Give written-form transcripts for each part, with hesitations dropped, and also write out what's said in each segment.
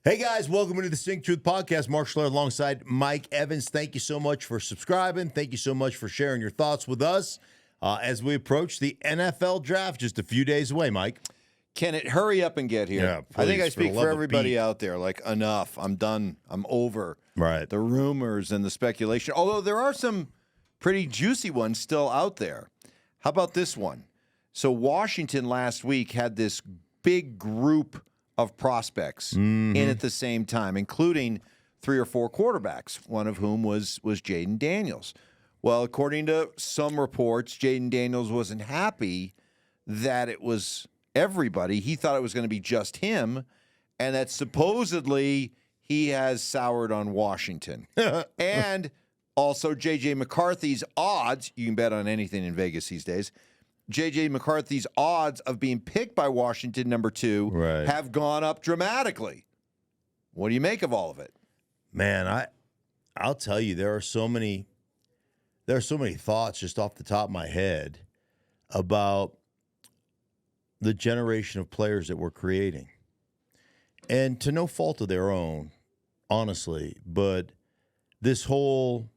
Hey guys, welcome to the Sink Truth Podcast. Mark Schlereth alongside Mike Evans. Thank you so much for subscribing. Thank you so much for sharing your thoughts with us as we approach the NFL draft just a few days away, Mike. Can it hurry up and get here? Yeah, I think please, I speak for for the love of everybody Pete. out there. Like, enough. I'm done. I'm over. Right. The rumors and the speculation. Although there are some pretty juicy ones still out there. How about this one? So Washington last week had this big group of prospects in at the same time, including 3 or 4 quarterbacks, one of whom was Jaden Daniels. Well, according to some reports, Jaden Daniels wasn't happy that it was everybody. He thought it was going to be just him, and that supposedly he has soured on Washington. And also J.J. McCarthy's odds, you can bet on anything in Vegas these days, J.J. McCarthy's odds of being picked by Washington, number 2, have gone up dramatically. What do you make of all of it? Man, I'll tell you, there are so many thoughts just off the top of my head about the generation of players that we're creating. And to no fault of their own, honestly, but this whole,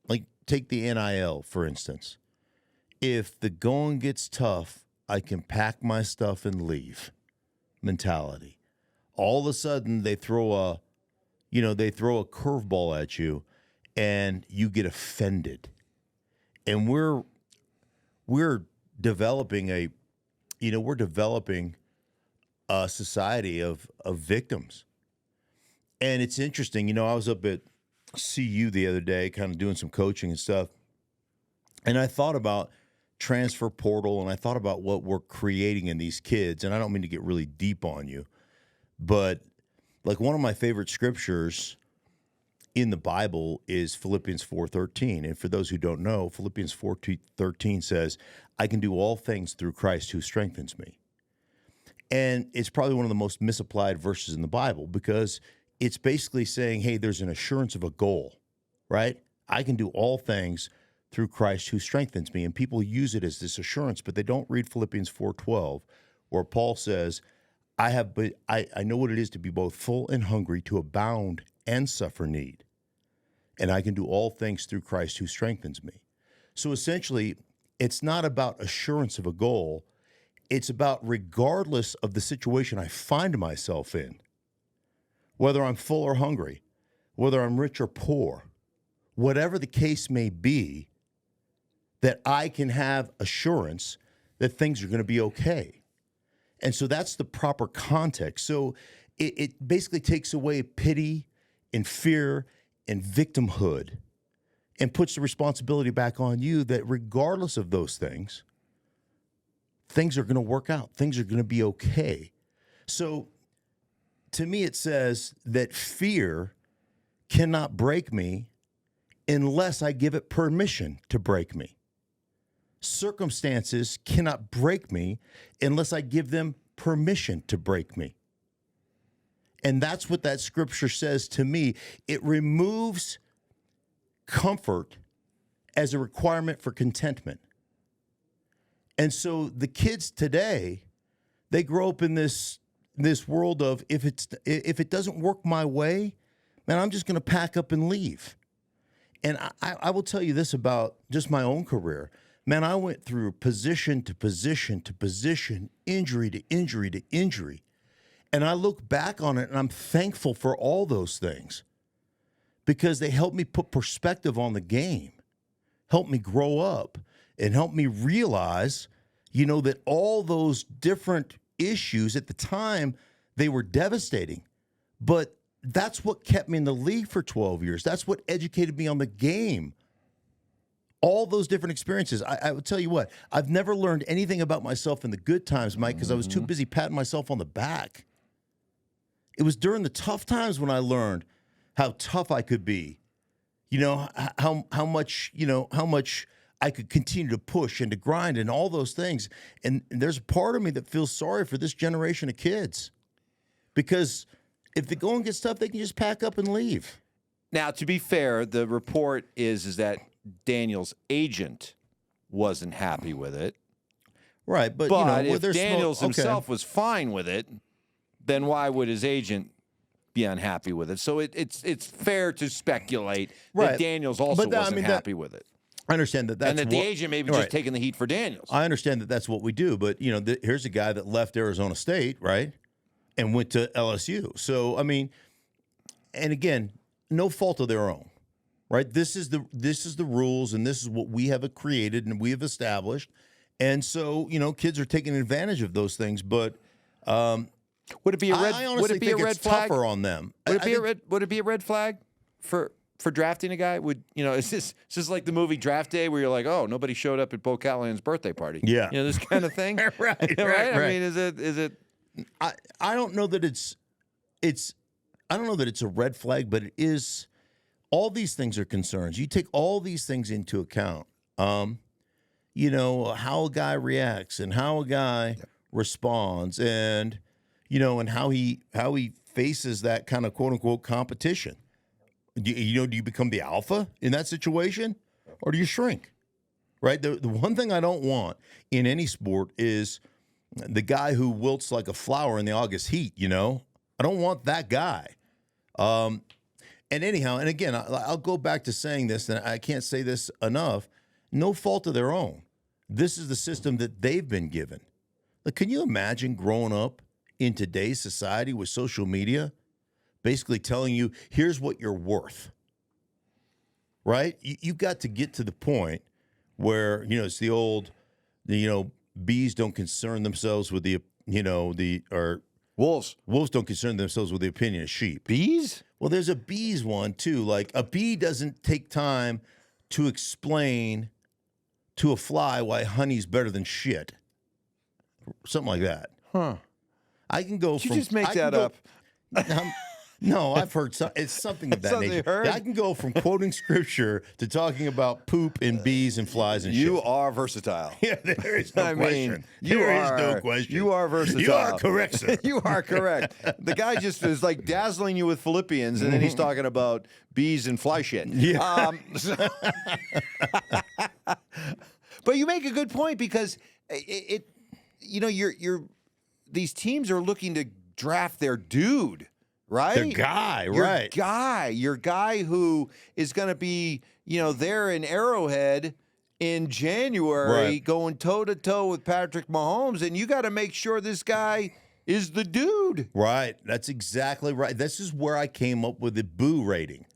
like, take the NIL, for instance. If the going gets tough, I can pack my stuff and leave mentality. All of a sudden, they throw a curveball at you, and you get offended. And we're developing a society of victims. And it's interesting. I was up at CU the other day, kind of doing some coaching and stuff, and I thought about transfer portal, and I thought about what we're creating in these kids. And I don't mean to get really deep on you, but like one of my favorite scriptures in the Bible is Philippians 4:13. And for those who don't know, Philippians 4:13 says, I can do all things through Christ who strengthens me. And it's probably one of the most misapplied verses in the Bible, because it's basically saying, hey, there's an assurance of a goal, right? I can do all things through Christ who strengthens me. And people use it as this assurance, but they don't read Philippians 4:12, where Paul says, I know what it is to be both full and hungry, to abound and suffer need. And I can do all things through Christ who strengthens me. So essentially, it's not about assurance of a goal. It's about, regardless of the situation I find myself in, whether I'm full or hungry, whether I'm rich or poor, whatever the case may be, that I can have assurance that things are going to be okay. And so that's the proper context. So it basically takes away pity and fear and victimhood and puts the responsibility back on you that regardless of those things, things are going to work out. Things are going to be okay. So to me, it says that fear cannot break me unless I give it permission to break me. Circumstances cannot break me unless I give them permission to break me. And that's what that scripture says to me. It removes comfort as a requirement for contentment. And so the kids today, they grow up in this world of, if it doesn't work my way, man, I'm just going to pack up and leave. And I will tell you this about just my own career. Man, I went through position to position to position, injury to injury to injury. And I look back on it, and I'm thankful for all those things, because they helped me put perspective on the game, helped me grow up, and helped me realize, that all those different issues at the time, they were devastating. But that's what kept me in the league for 12 years. That's what educated me on the game. All those different experiences. I would tell you what, I've never learned anything about myself in the good times, Mike, because I was too busy patting myself on the back. It was during the tough times when I learned how tough I could be. How much I could continue to push and to grind and all those things. And there's a part of me that feels sorry for this generation of kids, because if the going gets tough, they can just pack up and leave. Now, to be fair, the report is that Daniels' agent wasn't happy with it. Right, but if Daniels himself was fine with it, then why would his agent be unhappy with it. So it's fair to speculate Right. that Daniels also wasn't happy with it. I understand that that's And that the agent maybe just taking the heat for Daniels. I understand that that's what we do, but here's a guy that left Arizona State, right, and went to LSU. So I mean, and again, no fault of their own, right? This is the rules, and this is what we have created and we have established, and so kids are taking advantage of those things. But would it be a red? I honestly would it be think a red it's flag? tougher on them. Would it be a red flag for drafting a guy? Is this like the movie Draft Day where you're like, oh, nobody showed up at Bo Callahan's birthday party? Yeah, this kind of thing. right. I mean, is it? I don't know that it's I don't know that it's a red flag, but it is. All these things are concerns. You take all these things into account. How a guy reacts and how a guy responds, and and how he faces that kind of quote unquote competition. Do you become the alpha in that situation, or do you shrink? Right. The one thing I don't want in any sport is the guy who wilts like a flower in the August heat. I don't want that guy. And anyhow, and again, I'll go back to saying this, and I can't say this enough. No fault of their own. This is the system that they've been given. Like, can you imagine growing up in today's society with social media, basically telling you, here's what you're worth, right? You've got to get to the point where, it's the old, bees don't concern themselves with wolves don't concern themselves with the opinion of sheep. Bees? Well, there's a bees one too. Like, a bee doesn't take time to explain to a fly why honey's better than shit. Something like that. Huh. I can go Did from... you just make that up? No, I've heard it's something of that something nature. you heard? I can go from quoting scripture to talking about poop and bees and flies and shit. You are versatile. Yeah, there is no question. There is no question. You are versatile. You are correct, sir. You are correct. The guy just is like dazzling you with Philippians, and then he's talking about bees and fly shit. Yeah. But you make a good point, because these teams are looking to draft their dude. Right? The guy, right. Your guy who is going to be, there in Arrowhead in January going toe-to-toe with Patrick Mahomes, and you got to make sure this guy is the dude. Right. That's exactly right. This is where I came up with the boo rating.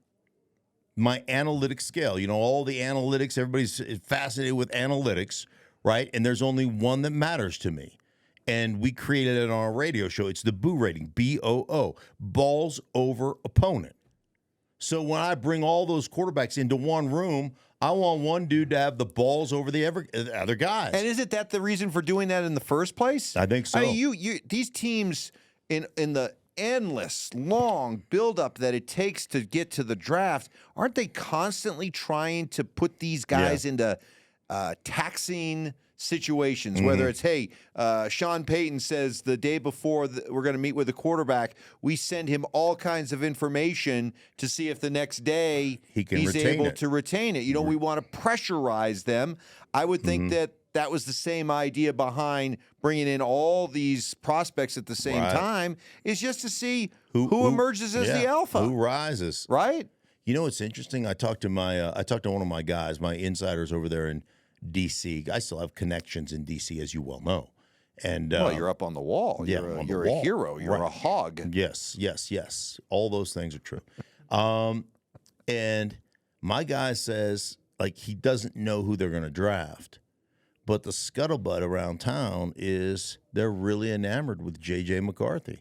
My analytic scale. All the analytics, everybody's fascinated with analytics, right? And there's only one that matters to me. And we created it on our radio show. It's the boo rating, BOO, balls over opponent. So when I bring all those quarterbacks into one room, I want one dude to have the balls over the other guys. And isn't that the reason for doing that in the first place? I think so. I mean, these teams in the endless, long buildup that it takes to get to the draft, aren't they constantly trying to put these guys into taxing situations, whether it's, hey, Sean Payton says the day before we're going to meet with the quarterback, we send him all kinds of information to see if the next day he's able to retain it. We want to pressurize them. I would think that was the same idea behind bringing in all these prospects at the same time, is just to see who emerges as the alpha. Who rises. Right? It's interesting. I talked to one of my guys, my insiders over there in DC. I still have connections in DC, as you well know. And you're up on the wall. Yeah, you're a hero. You're a hog. Yes. All those things are true. And my guy says, like, he doesn't know who they're going to draft, but the scuttlebutt around town is they're really enamored with J.J. McCarthy.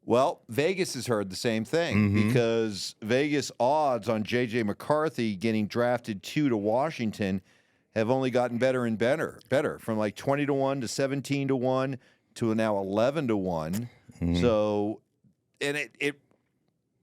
Well, Vegas has heard the same thing, because Vegas odds on J.J. McCarthy getting drafted to Washington have only gotten better and better, from like 20-1 to 17-1 to now 11-1. So, and it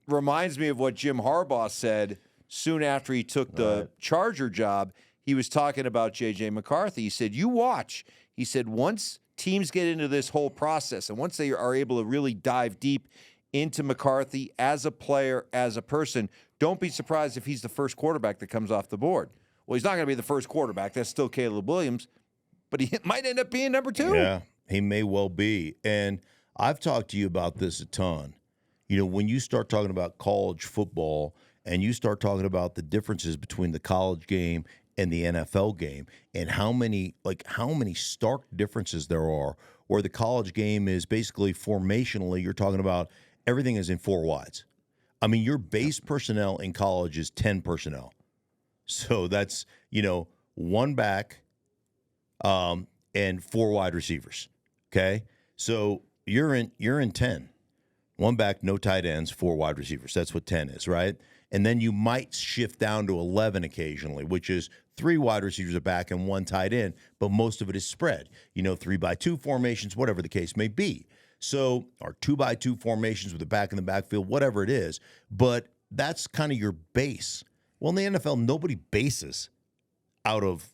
reminds me of what Jim Harbaugh said soon after he took the Charger job. He was talking about J.J. McCarthy. He said, you watch. He said, once teams get into this whole process, and once they are able to really dive deep into McCarthy as a player, as a person, don't be surprised if he's the first quarterback that comes off the board. Well, he's not going to be the first quarterback. That's still Caleb Williams, but he might end up being number 2. Yeah, he may well be. And I've talked to you about this a ton. when you start talking about college football and you start talking about the differences between the college game and the NFL game and how many stark differences there are, where the college game is basically formationally, you're talking about everything is in four wides. I mean, your base personnel in college is 10 personnel. So that's, one back and four wide receivers. Okay? So you're in 10. One back, no tight ends, four wide receivers. That's what 10 is, right? And then you might shift down to 11 occasionally, which is three wide receivers a back and one tight end, but most of it is spread. 3-by-2 formations, whatever the case may be. So, or 2-by-2 formations with a back in the backfield, whatever it is. But that's kind of your base. Well, in the NFL, nobody bases out of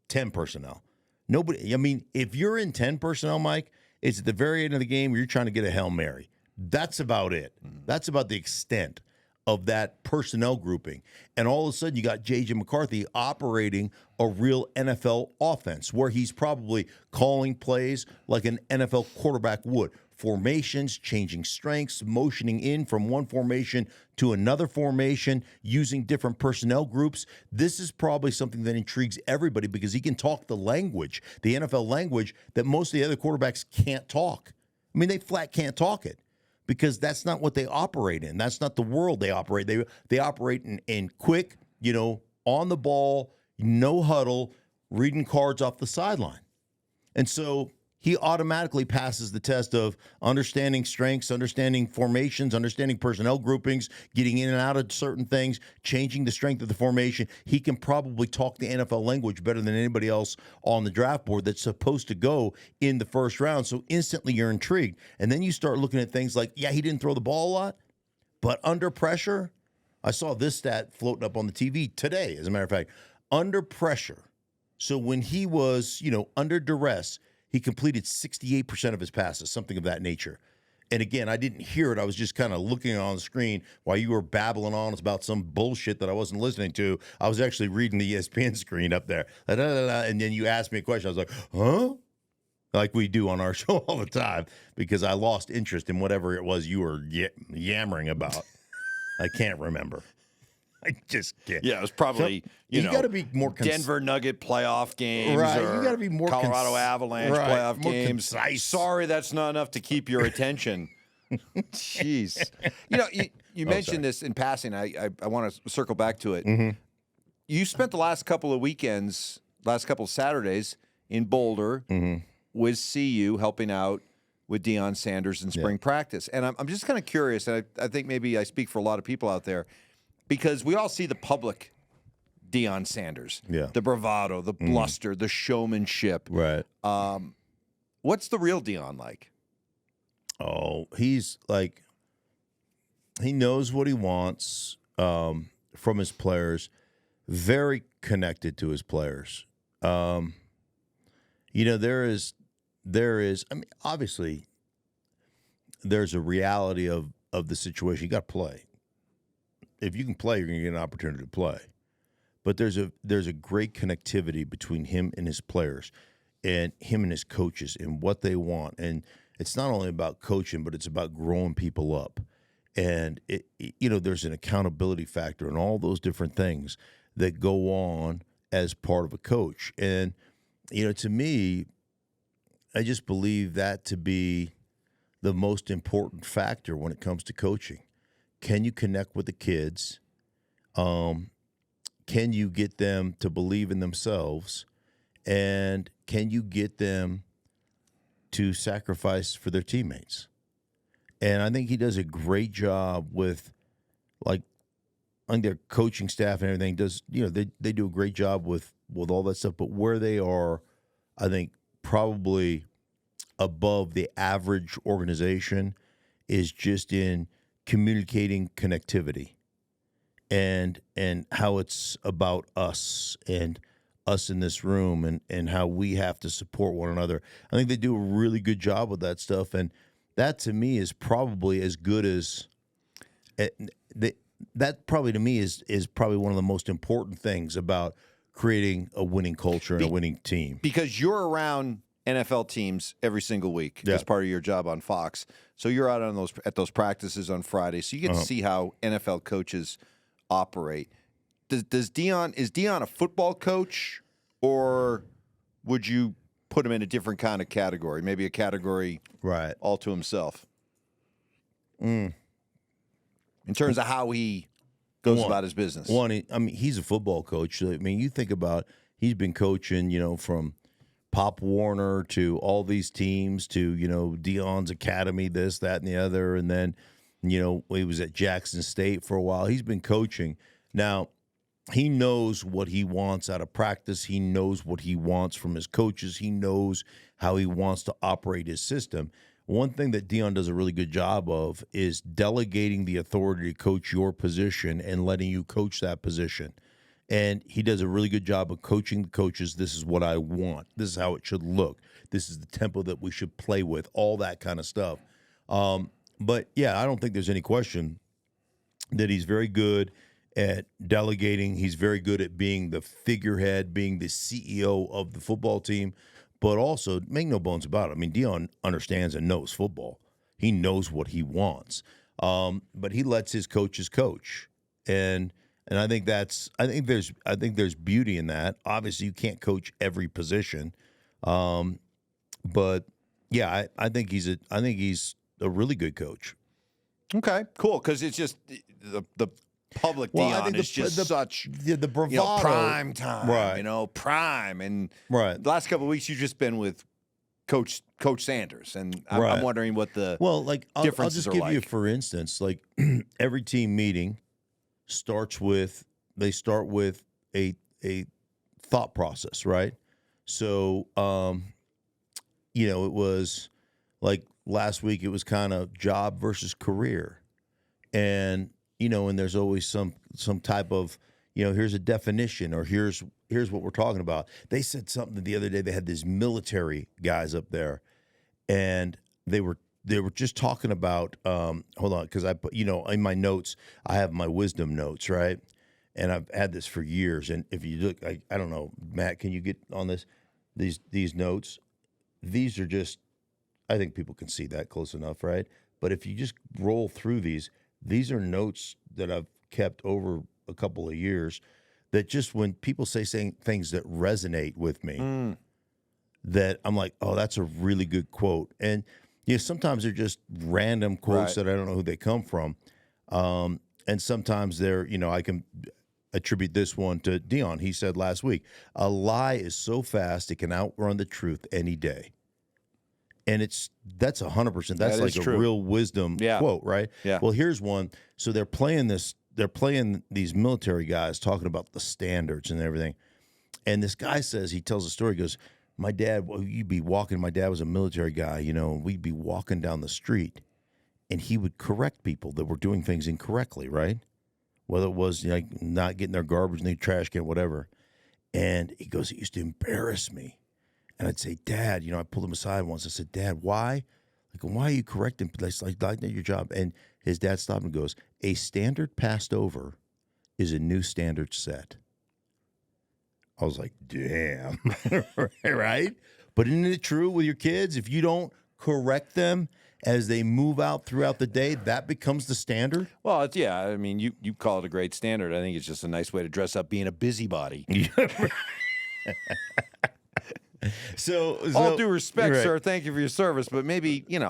10 personnel. Nobody. I mean, if you're in 10 personnel, Mike, it's at the very end of the game where you're trying to get a Hail Mary. That's about it. That's about the extent of that personnel grouping. And all of a sudden, you got J.J. McCarthy operating a real NFL offense where he's probably calling plays like an NFL quarterback would. Formations, changing strengths, motioning in from one formation to another formation, using different personnel groups. This is probably something that intrigues everybody because he can talk the language, the NFL language, that most of the other quarterbacks can't talk. I mean, they flat can't talk it because that's not what they operate in. That's not the world they operate. They operate in quick, on the ball, no huddle, reading cards off the sideline. And so he automatically passes the test of understanding strengths, understanding formations, understanding personnel groupings, getting in and out of certain things, changing the strength of the formation. He can probably talk the NFL language better than anybody else on the draft board that's supposed to go in the first round. So instantly you're intrigued. And then you start looking at things like, he didn't throw the ball a lot, but under pressure, I saw this stat floating up on the TV today, as a matter of fact, under pressure. So when he was, under duress, he completed 68% of his passes, something of that nature. And again, I didn't hear it. I was just kind of looking on the screen while you were babbling on about some bullshit that I wasn't listening to. I was actually reading the ESPN screen up there. And then you asked me a question. I was like, huh? Like we do on our show all the time, because I lost interest in whatever it was you were yammering about. I can't remember. I just can't. Yeah, it was probably, you got to be more Denver Nugget playoff games, right? Or you got to be more Colorado Avalanche playoff more games. Concise. Sorry, that's not enough to keep your attention. Jeez, you mentioned this in passing. I want to circle back to it. Mm-hmm. You spent the last couple of weekends, last couple of Saturdays in Boulder with CU, helping out with Deion Sanders in spring practice, and I'm just kind of curious. And I think maybe I speak for a lot of people out there, because we all see the public Deion Sanders, the bravado, the bluster, the showmanship. Right. What's the real Deion like? Oh, he's like, he knows what he wants from his players, very connected to his players. There is, I mean, obviously, there's a reality of the situation. You got to play. If you can play, you're going to get an opportunity to play. But there's a great connectivity between him and his players and him and his coaches and what they want. And it's not only about coaching, but it's about growing people up. And, there's an accountability factor and all those different things that go on as part of a coach. And, to me, I just believe that to be the most important factor when it comes to coaching. Can you connect with the kids? Can you get them to believe in themselves? And can you get them to sacrifice for their teammates? And I think he does a great job with, I think their coaching staff and everything does, they do a great job with all that stuff. But where they are, I think, probably above the average organization is just in communicating connectivity and how it's about us and us in this room and how we have to support one another. I think they do a really good job with that stuff. And that to me is probably as good as that probably to me is probably one of the most important things about creating a winning culture and a winning team. Because you're around NFL teams every single week Yeah. as part of your job on Fox. So you're out on at those practices on Friday, so you get to see how NFL coaches operate. Is Deion a football coach, or would you put him in a different kind of category? Maybe a category Right. all to himself. In terms of how he goes about his business. He's a football coach. I mean, you think about he's been coaching, from Pop Warner to all these teams to, Deion's Academy, this, that, and the other. And then, he was at Jackson State for a while. He's been coaching. Now, he knows what he wants out of practice. He knows what he wants from his coaches. He knows how he wants to operate his system. One thing that Deion does a really good job of is delegating the authority to coach your position and letting you coach that position. And he does a really good job of coaching the coaches. This is what I want. This is how it should look. This is the tempo that we should play with, all that kind of stuff. But, yeah, I don't think there's any question that he's very good at delegating. He's very good at being the figurehead, being the CEO of the football team. But also, make no bones about it. I mean, Deion understands and knows football. He knows what he wants. But he lets his coaches coach. And I think there's beauty in that. Obviously, you can't coach every position. But yeah, I think he's a really good coach. Okay, cool. Because it's just the public Deion is just such the bravado, prime time, right? Prime, and right. The last couple of weeks you've just been with Coach Sanders, and I'm wondering what the I'll differences just give are you like. for instance, like every team meeting start with a thought process, right? So it was like last week it was kind of job versus career, and and there's always some type of, here's a definition, or here's what we're talking about. They said something the other day. They had these military guys up there, and they were just talking about, hold on, because I put, in my notes, I have my wisdom notes, right? And I've had this for years. And if you look, I don't know, Matt, can you get on this? These notes, these are just, I think people can see that close enough, right? But if you just roll through these are notes that I've kept over a couple of years that just when people saying things that resonate with me, that I'm like, oh, that's a really good quote. And sometimes they're just random quotes that I don't know who they come from. And sometimes they're, I can attribute this one to Deion. He said last week, a lie is so fast it can outrun the truth any day. And that's 100%. That's like a real wisdom quote, right? Yeah. Well, here's one. So they're playing these military guys talking about the standards and everything. And this guy says, he tells a story, he goes, my dad was a military guy, and we'd be walking down the street and he would correct people that were doing things incorrectly, right? Whether it was not getting their garbage in the trash can, whatever. And he goes, it used to embarrass me. And I'd say, Dad, I pulled him aside once. I said, Dad, why? Why are you correcting? That's like your job. And his dad stopped and goes, a standard passed over is a new standard set. I was like, damn, right? But isn't it true with your kids? If you don't correct them as they move out throughout the day, that becomes the standard? Well, I mean, you call it a great standard. I think it's just a nice way to dress up being a busybody. So all due respect, right. sir. Thank you for your service, but maybe maybe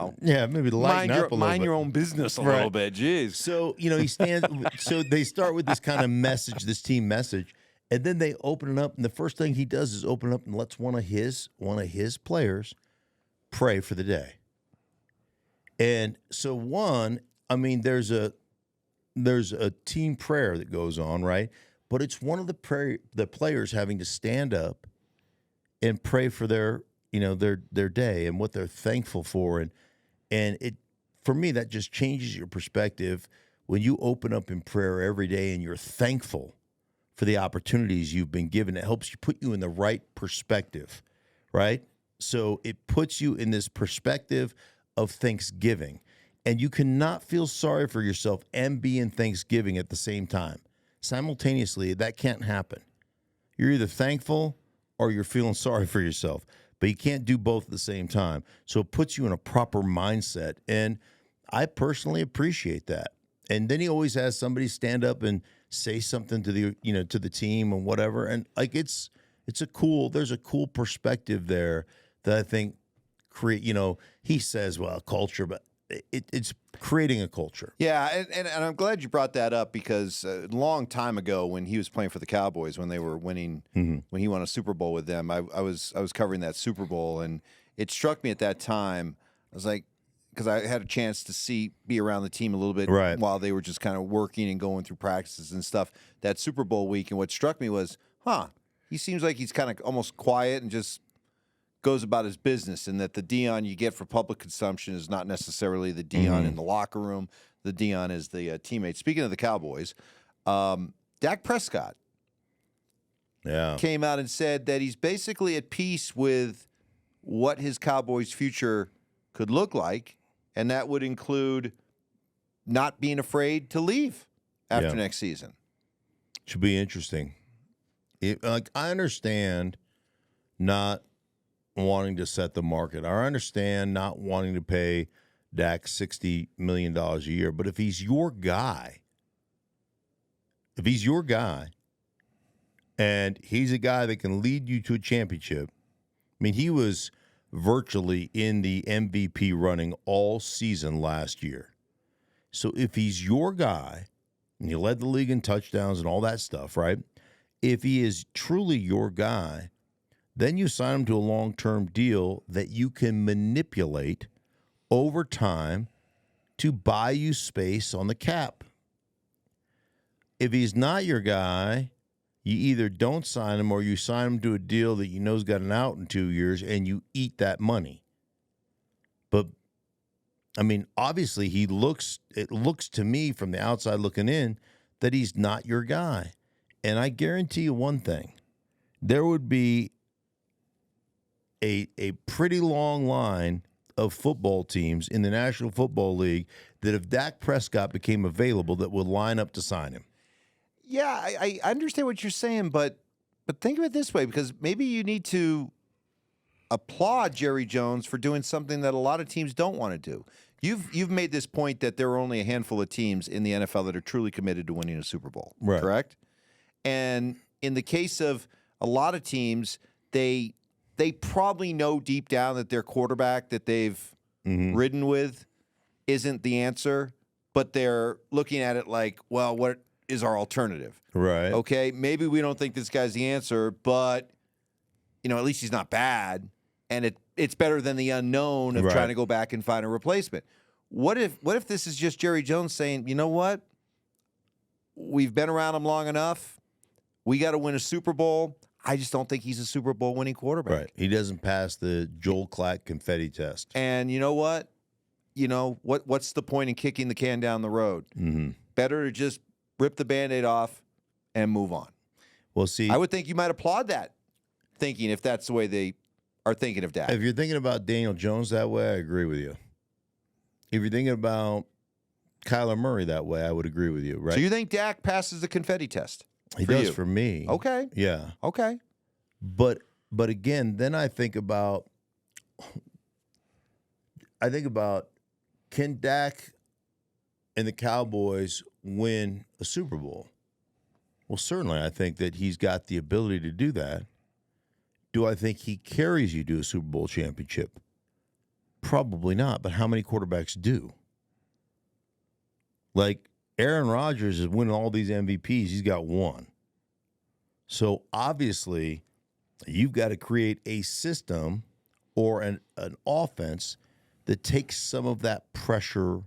lighten up a little mind bit. your own business a little bit. Jeez. So he stands. So they start with this kind of message, this team message, and then they open it up. And the first thing he does is open it up and lets one of his players pray for the day. And so there's a team prayer that goes on, right? But it's one of the players having to stand up and pray for their day and what they're thankful for. And it, for me, that just changes your perspective when you open up in prayer every day and you're thankful for the opportunities you've been given. It helps you put you in the right perspective, right? So it puts you in this perspective of thanksgiving. And you cannot feel sorry for yourself and be in thanksgiving at the same time. Simultaneously, that can't happen. You're either thankful or you're feeling sorry for yourself. but you can't do both at the same time. So it puts you in a proper mindset, and I personally appreciate that. And then he always has somebody stand up and say something to the team and whatever. And like there's a cool perspective there that I think he says, well, culture, but it's creating a culture. Yeah, and I'm glad you brought that up because a long time ago when he was playing for the Cowboys, when they were winning, when he won a Super Bowl with them, I was covering that Super Bowl, and it struck me at that time. I was like, because I had a chance to be around the team a little bit while they were just kind of working and going through practices and stuff that Super Bowl week, and what struck me was, he seems like he's kind of almost quiet and just goes about his business, and that the Deion you get for public consumption is not necessarily the Deion in the locker room. The Deion is the teammate. Speaking of the Cowboys, Dak Prescott came out and said that he's basically at peace with what his Cowboys' future could look like, and that would include not being afraid to leave after next season. Should be interesting. I understand not wanting to set the market. I understand not wanting to pay Dak $60 million a year. But if he's your guy, and he's a guy that can lead you to a championship, I mean, he was virtually in the MVP running all season last year. So if he's your guy, and he led the league in touchdowns and all that stuff, right? If he is truly your guy, then you sign him to a long-term deal that you can manipulate over time to buy you space on the cap. If he's not your guy, you either don't sign him or you sign him to a deal that you know's got an out in 2 years and you eat that money. But, I mean, obviously it looks to me from the outside looking in that he's not your guy. And I guarantee you one thing, there would be a pretty long line of football teams in the National Football League that if Dak Prescott became available that would line up to sign him. Yeah, I understand what you're saying, but think of it this way, because maybe you need to applaud Jerry Jones for doing something that a lot of teams don't want to do. You've made this point that there are only a handful of teams in the NFL that are truly committed to winning a Super Bowl, correct? And in the case of a lot of teams, they probably know deep down that their quarterback that they've ridden with isn't the answer, but they're looking at it like, well, what is our alternative? Right. Okay, maybe we don't think this guy's the answer, but at least he's not bad, and it's better than the unknown of trying to go back and find a replacement. What if this is just Jerry Jones saying, you know what? We've been around him long enough. We got to win a Super Bowl. I just don't think he's a Super Bowl winning quarterback. Right. He doesn't pass the Joel Klatt confetti test. And you know what? What's the point in kicking the can down the road? Better to just rip the Band-Aid off and move on. Well, see, I would think you might applaud that thinking if that's the way they are thinking of Dak. If you're thinking about Daniel Jones that way, I agree with you. If you're thinking about Kyler Murray that way, I would agree with you, right? So you think Dak passes the confetti test? He does for me. Okay. Yeah. Okay. But again, then I think about can Dak and the Cowboys win a Super Bowl? Well, certainly I think that he's got the ability to do that. Do I think he carries you to a Super Bowl championship? Probably not, but how many quarterbacks do? Like Aaron Rodgers is winning all these MVPs. He's got one. So obviously, you've got to create a system or an offense that takes some of that pressure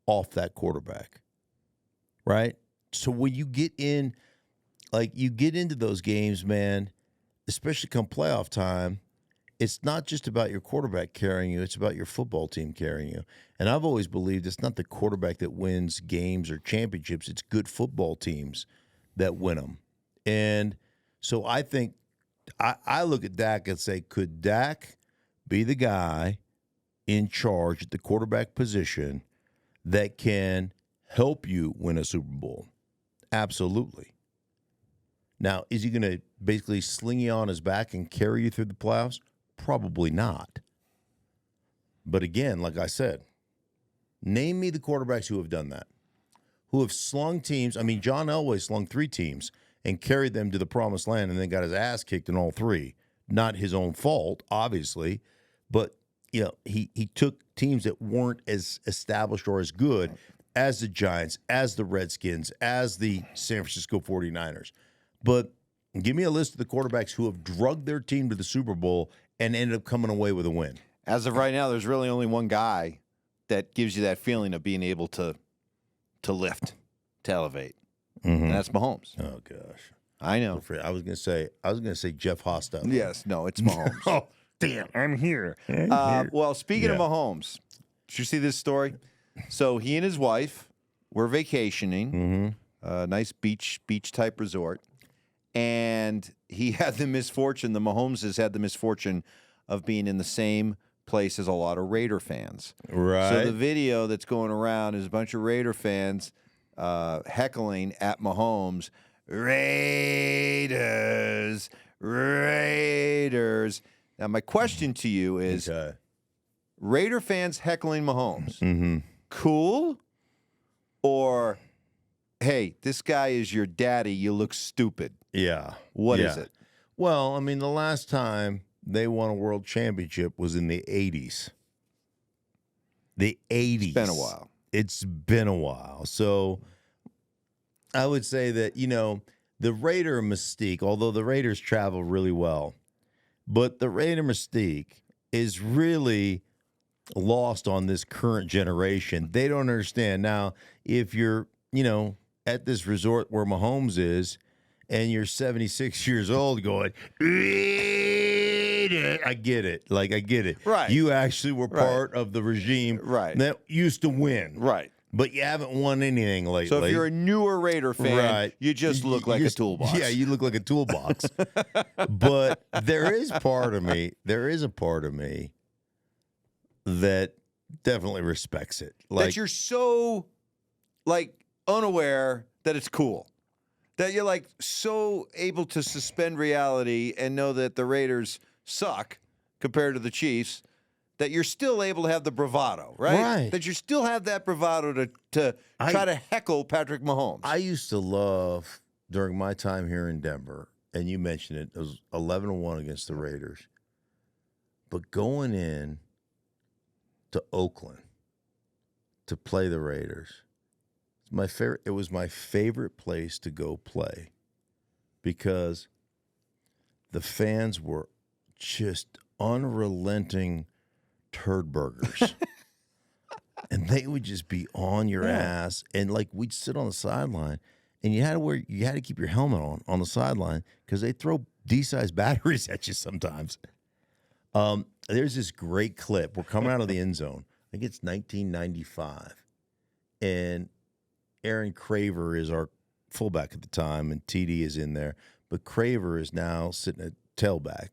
off that quarterback, right? So when you get in, you get into those games, man, especially come playoff time, it's not just about your quarterback carrying you. It's about your football team carrying you. And I've always believed it's not the quarterback that wins games or championships. It's good football teams that win them. And so I think I look at Dak and say, could Dak be the guy in charge at the quarterback position that can help you win a Super Bowl? Absolutely. Now, is he going to basically sling you on his back and carry you through the playoffs? Probably not. But again, like I said, name me the quarterbacks who have done that, who have slung teams. I mean, John Elway slung 3 teams and carried them to the promised land and then got his ass kicked in all 3. Not his own fault, obviously, but he took teams that weren't as established or as good as the Giants, as the Redskins, as the San Francisco 49ers. But give me a list of the quarterbacks who have drugged their team to the Super Bowl and ended up coming away with a win. As of right now, there's really only one guy that gives you that feeling of being able to lift, to elevate. Mm-hmm. And that's Mahomes. Oh gosh, I know. I was gonna say Jeff Hostetler. Yes, no, it's Mahomes. Oh damn, I'm here. Well, speaking of Mahomes, did you see this story? So he and his wife were vacationing, a nice beach type resort, and he had the misfortune. The Mahomeses had the misfortune of being in the same place as a lot of Raider fans. Right. So the video that's going around is a bunch of Raider fans heckling at Mahomes. Raiders. Now, my question to you is, Raider fans heckling Mahomes, cool? Or, hey, this guy is your daddy, you look stupid? Yeah. What is it? Well, I mean, the last time they won a world championship was in the 80s. The 80s. It's been a while. It's been a while. So I would say that, the Raider mystique, although the Raiders travel really well, but the Raider mystique is really lost on this current generation. They don't understand. Now, if you're, at this resort where Mahomes is, and you're 76 years old going, I get it. Like, I get it. Right. You actually were part of the regime that used to win. Right. But you haven't won anything lately. So if you're a newer Raider fan, you just look like a toolbox. Yeah, you look like a toolbox. But there is a part of me that definitely respects it. Like, that you're so, unaware that it's cool. That you're, so able to suspend reality and know that the Raiders suck compared to the Chiefs, that you're still able to have the bravado, right? Right. That you still have that bravado to try to heckle Patrick Mahomes. I used to love, during my time here in Denver, and you mentioned it was 11-1 against the Raiders. But going in to Oakland to play the Raiders, it was my favorite place to go play because the fans were just unrelenting turd burgers. And they would just be on your ass. And we'd sit on the sideline and you had to keep your helmet on the sideline because they throw D-sized batteries at you sometimes. There's this great clip. We're coming out of the end zone. I think it's 1995. And Aaron Craver is our fullback at the time, and TD is in there. But Craver is now sitting at tailback.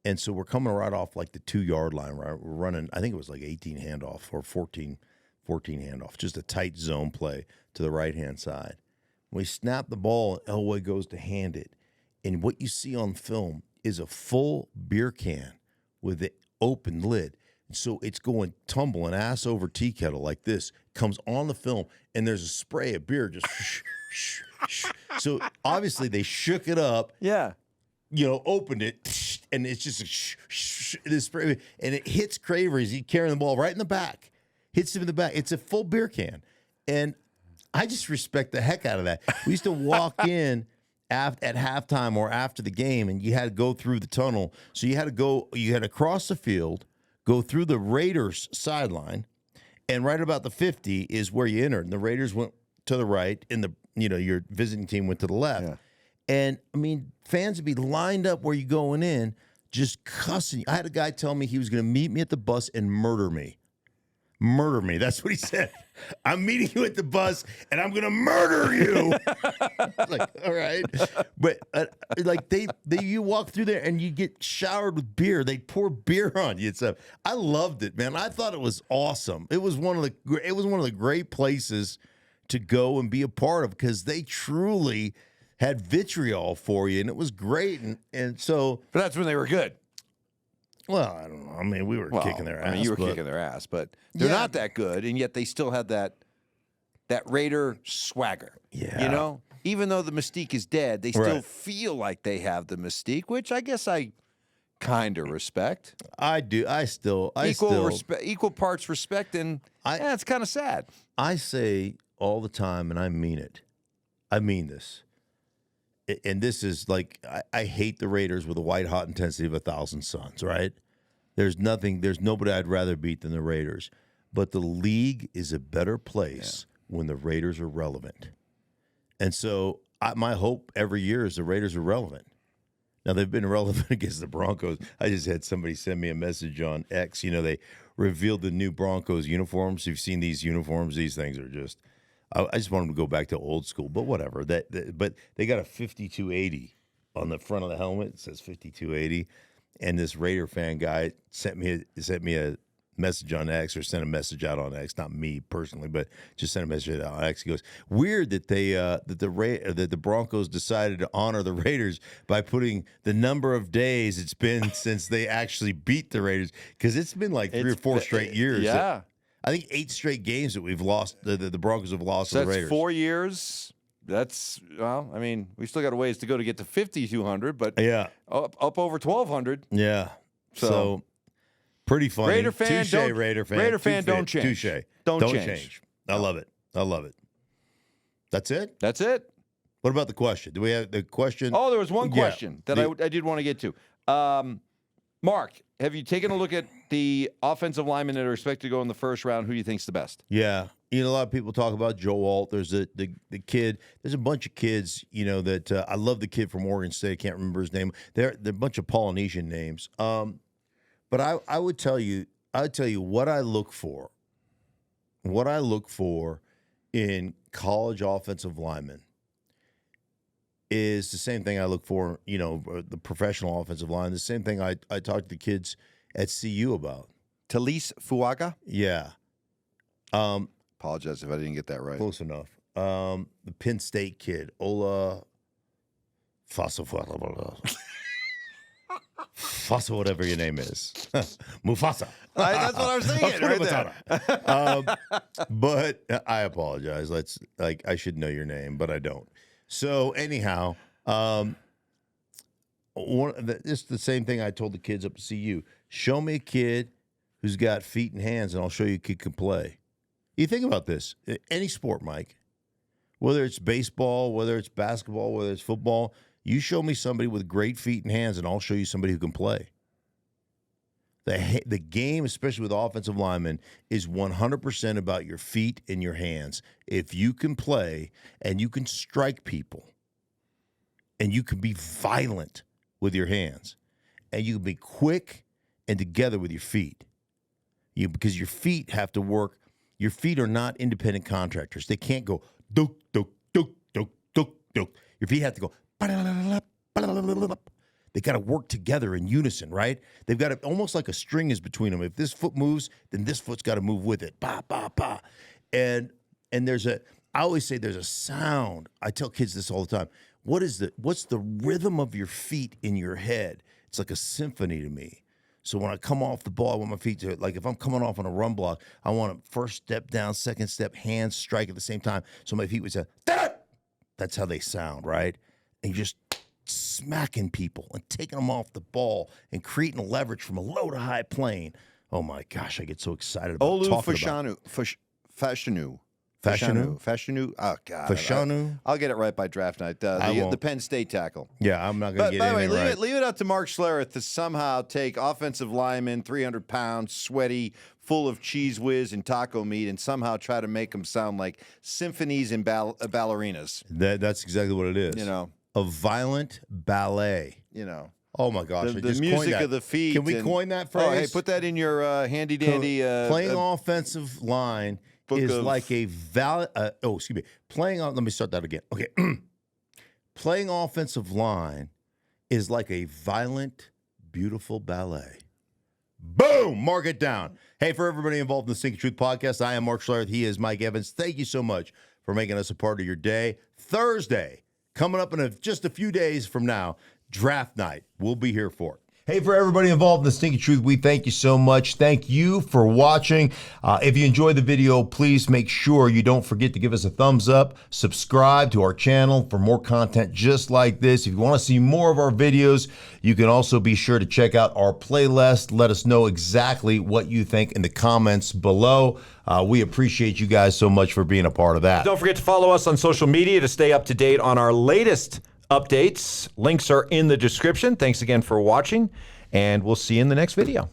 And so we're coming right off the 2-yard line, right? We're running, I think it was 18 handoff or 14 handoff, just a tight zone play to the right-hand side. We snap the ball, and Elway goes to hand it. And what you see on film is a full beer can with the open lid. So it's going tumbling ass over tea kettle like this, comes on the film, and there's a spray of beer just So obviously they shook it up. Yeah. Opened it, and it's just this spray, and it hits Craver as he's carrying the ball right in the back. Hits him in the back. It's a full beer can. And I just respect the heck out of that. We used to walk in at halftime or after the game, and you had to go through the tunnel. So you had to cross the field, go through the Raiders sideline, and right about the 50 is where you entered. And the Raiders went to the right, and your visiting team went to the left. Yeah. And, I mean, fans would be lined up where you're going in, just cussing. I had a guy tell me he was going to meet me at the bus and murder me. Murder me. That's what he said. I'm meeting you at the bus, and I'm going to murder you. All right. But, you walk through there, and you get showered with beer. They pour beer on you and stuff. I loved it, man. I thought it was awesome. It was one of the great places to go and be a part of because they truly had vitriol for you, and it was great. And so, but that's when they were good. Well, I don't know. I mean, we were kicking their ass. I mean, you were kicking their ass, but they're not that good, and yet they still had that Raider swagger. Yeah. You know? Even though the mystique is dead, they still feel like they have the mystique, which I guess I kind of respect. I do. Equal parts respect, and it's kind of sad. I say all the time, and I mean it. I mean this. And this is like, I hate the Raiders with a white-hot intensity of 1,000 suns, right? There's nobody I'd rather beat than the Raiders. But the league is a better place when the Raiders are relevant. And so my hope every year is the Raiders are relevant. Now, they've been relevant against the Broncos. I just had somebody send me a message on X. You know, they revealed the new Broncos uniforms. You've seen these uniforms. These things are just – I just want them to go back to old school, but whatever. But they got a 5280 on the front of the helmet. It says 5280. And this Raider fan guy sent me a message on X, or sent a message out on X, not me personally, but just sent a message out on X. He goes, weird that the Broncos decided to honor the Raiders by putting the number of days it's been since they actually beat the Raiders, because it's been like 3 or 4 straight years. Yeah. I think 8 straight games that we've lost, the Broncos have lost to the Raiders. That's 4 years. I mean, we still got a ways to go to get to 5,200, but up over 1,200. Yeah. So pretty funny. Raider fan, Raider fan, don't change. Touche. Don't change. I love it. I love it. That's it? That's it. What about the question? Do we have the question? Oh, there was one question that I did want to get to. Mark, have you taken a look at the offensive linemen that are expected to go in the first round? Who do you think's the best? Yeah. You know, a lot of people talk about Joe Alt. There's the kid. There's a bunch of kids, you know, that I love the kid from Oregon State. I can't remember his name. They're a bunch of Polynesian names. But I would tell you what I look for. What I look for in college offensive linemen is the same thing I look for, you know, the professional offensive line. The same thing I talk to the kids at CU about. Talise Fuaga? Yeah. Apologize if I didn't get that right. Close enough. The Penn State kid, Ola Fasa, whatever your name is. Mufasa. That's what I was thinking right there. But I apologize. I should know your name, but I don't. So anyhow, it's the same thing I told the kids up to CU. Show me a kid who's got feet and hands, and I'll show you a kid can play. You think about this. Any sport, Mike, whether it's baseball, whether it's basketball, whether it's football, you show me somebody with great feet and hands, and I'll show you somebody who can play. The game, especially with offensive linemen, is 100% about your feet and your hands. If you can play and you can strike people and you can be violent with your hands and you can be quick and together with your feet, because your feet have to work. Your feet are not independent contractors. They can't go, duk, duk, duk, duk, duk, duk. Your feet have to go, they got to work together in unison, right? They've got to, almost like a string is between them. If this foot moves, then this foot's got to move with it. Ba, ba, ba. And I always say there's a sound. I tell kids this all the time. What's the rhythm of your feet in your head? It's like a symphony to me. So when I come off the ball, I want my feet to, like if I'm coming off on a run block, I want to first step down, second step, hands strike at the same time. So my feet would say, da! That's how they sound, right? And you're just smacking people and taking them off the ball and creating leverage from a low to high plane. Oh my gosh, I get so excited about talking about it. Fashanu. Oh, God. Fashanu? I'll get it right by draft night. The Penn State tackle. Yeah, I'm not going to get anything right. By the way, leave it up to Mark Schlereth to somehow take offensive linemen, 300 pounds, sweaty, full of cheese whiz and taco meat, and somehow try to make them sound like symphonies and ballerinas. That's exactly what it is. You know. A violent ballet. You know. Oh, my gosh. The music of the feet. Can we coin that phrase? Oh, hey, put that in your handy-dandy. Playing offensive line is like a let me start that again. Okay. Playing offensive line is like a violent, beautiful ballet. Boom! Mark it down. Hey, for everybody involved in the Stinkin Truth podcast, I am Mark Schlereth. He is Mike Evans. Thank you so much for making us a part of your day. Thursday, coming up in just a few days from now, draft night. We'll be here for it. Hey, for everybody involved in the Stinky Truth, we thank you so much. Thank you for watching. If you enjoyed the video, please make sure you don't forget to give us a thumbs up, subscribe to our channel for more content just like this. If you want to see more of our videos, you can also be sure to check out our playlist. Let us know exactly what you think in the comments below. We appreciate you guys so much for being a part of that. Don't forget to follow us on social media to stay up to date on our latest updates. Links are in the description. Thanks again for watching, and we'll see you in the next video.